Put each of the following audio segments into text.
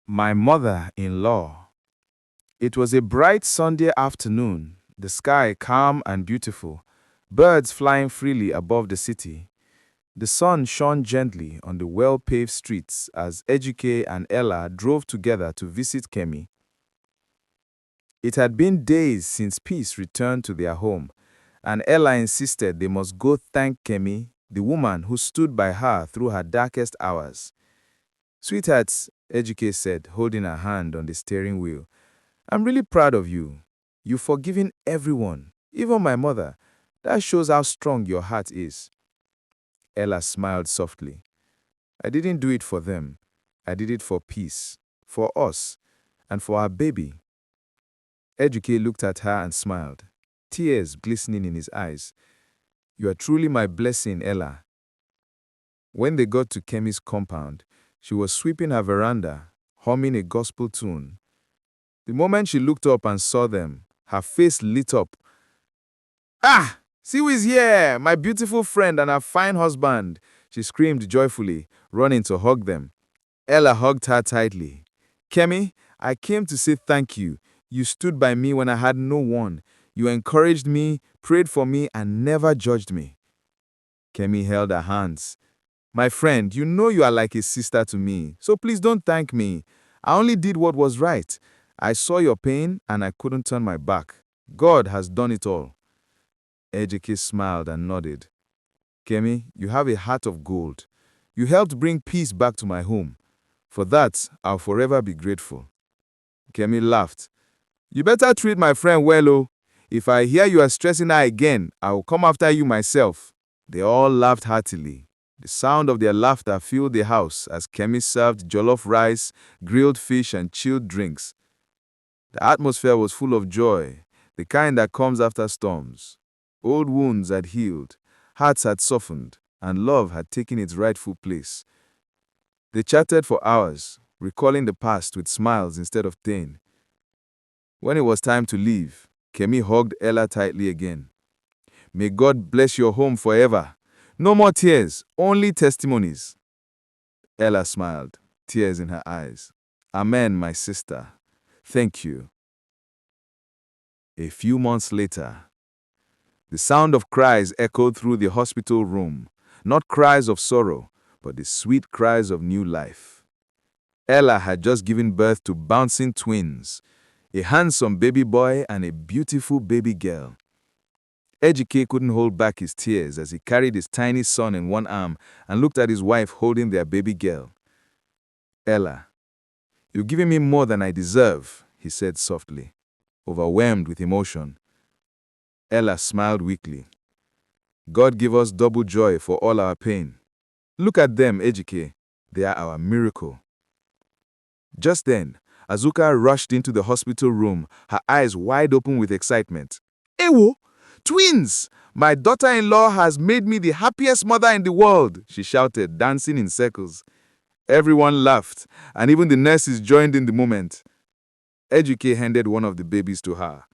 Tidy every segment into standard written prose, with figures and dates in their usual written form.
My mother-in-law. It was a bright Sunday afternoon, the sky calm and beautiful, birds flying freely above the city. The sun shone gently on the well-paved streets as Ejike and Ella drove together to visit Kemi. It had been days since Peace returned to their home, and Ella insisted they must go thank Kemi, the woman who stood by her through her darkest hours. Sweethearts, Ejike said, holding her hand on the steering wheel, I'm really proud of you. You've forgiven everyone, even my mother. That shows how strong your heart is. Ella smiled softly. I didn't do it for them. I did it for Peace, for us, and for our baby. Ejike looked at her and smiled, tears glistening in his eyes. You are truly my blessing, Ella. When they got to Kemi's compound, she was sweeping her veranda, humming a gospel tune. The moment she looked up and saw them, her face lit up. Ah! See who is here, my beautiful friend and her fine husband, she screamed joyfully, running to hug them. Ella hugged her tightly. Kemi, I came to say thank you. You stood by me when I had no one. You encouraged me, prayed for me, and never judged me. Kemi held her hands. My friend, you know you are like a sister to me, so please don't thank me. I only did what was right. I saw your pain and I couldn't turn my back. God has done it all. Ejike smiled and nodded. Kemi, you have a heart of gold. You helped bring peace back to my home. For that, I'll forever be grateful. Kemi laughed. You better treat my friend well, oh. If I hear you are stressing her again, I will come after you myself. They all laughed heartily. The sound of their laughter filled the house as Kemi served jollof rice, grilled fish, and chilled drinks. The atmosphere was full of joy, the kind that comes after storms. Old wounds had healed, hearts had softened, and love had taken its rightful place. They chatted for hours, recalling the past with smiles instead of pain. When it was time to leave, Kemi hugged Ella tightly again. May God bless your home forever. No more tears, only testimonies. Ella smiled, tears in her eyes. Amen, my sister. Thank you. A few months later, the sound of cries echoed through the hospital room, not cries of sorrow, but the sweet cries of new life. Ella had just given birth to bouncing twins, a handsome baby boy and a beautiful baby girl. Ejike couldn't hold back his tears as he carried his tiny son in one arm and looked at his wife holding their baby girl. Ella, you've given me more than I deserve, he said softly, overwhelmed with emotion. Ella smiled weakly. God give us double joy for all our pain. Look at them, Ejike. They are our miracle. Just then, Azuka rushed into the hospital room, her eyes wide open with excitement. Ewo! Twins! My daughter-in-law has made me the happiest mother in the world, she shouted, dancing in circles. Everyone laughed, and even the nurses joined in the moment. Ejike handed one of the babies to her.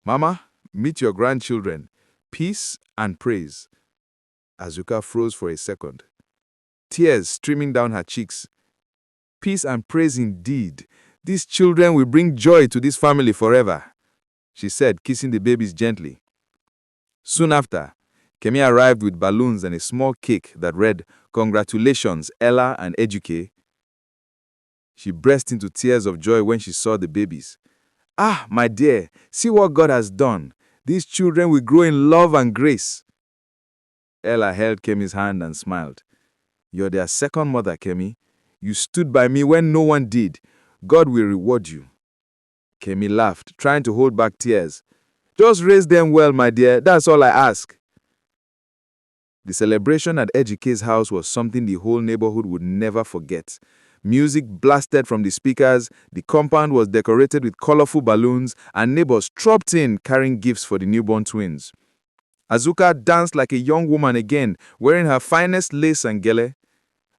Mama, meet your grandchildren. Peace and praise. Azuka froze for a second, tears streaming down her cheeks. Peace and praise indeed. These children will bring joy to this family forever, she said, kissing the babies gently. Soon after, Kemi arrived with balloons and a small cake that read, Congratulations, Ella and Ejike. She burst into tears of joy when she saw the babies. Ah, my dear, see what God has done. These children will grow in love and grace. Ella held Kemi's hand and smiled. You're their second mother, Kemi. You stood by me when no one did. God will reward you. Kemi laughed, trying to hold back tears. Just raise them well, my dear. That's all I ask. The celebration at Ejike's house was something the whole neighborhood would never forget. Music blasted from the speakers, the compound was decorated with colorful balloons, and neighbors trooped in carrying gifts for the newborn twins. Azuka danced like a young woman again, wearing her finest lace and gele.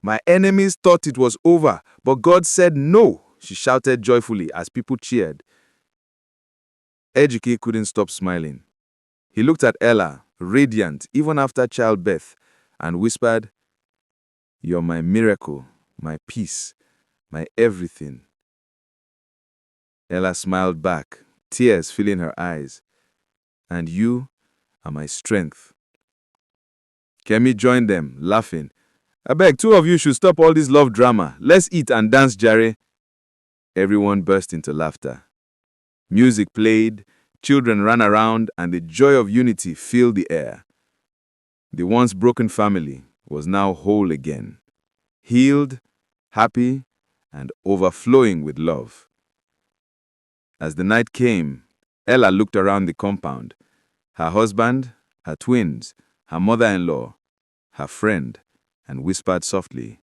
My enemies thought it was over, but God said no, she shouted joyfully as people cheered. Ejike couldn't stop smiling. He looked at Ella, radiant even after childbirth, and whispered, You're my miracle, my peace, my everything. Ella smiled back, tears filling her eyes. And you are my strength. Kemi joined them, laughing. I beg, two of you should stop all this love drama. Let's eat and dance, Jare. Everyone burst into laughter. Music played, children ran around, and the joy of unity filled the air. The once broken family was now whole again, healed, happy, and overflowing with love. As the night came, Ella looked around the compound. Her husband, her twins, her mother-in-law, her friend, and whispered softly,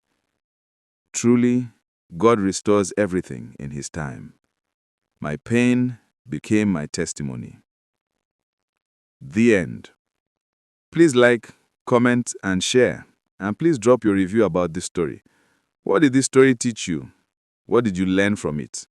"Truly, God restores everything in His time. My pain became my testimony." The end. Please like, comment, and share. And please drop your review about this story. What did this story teach you? What did you learn from it?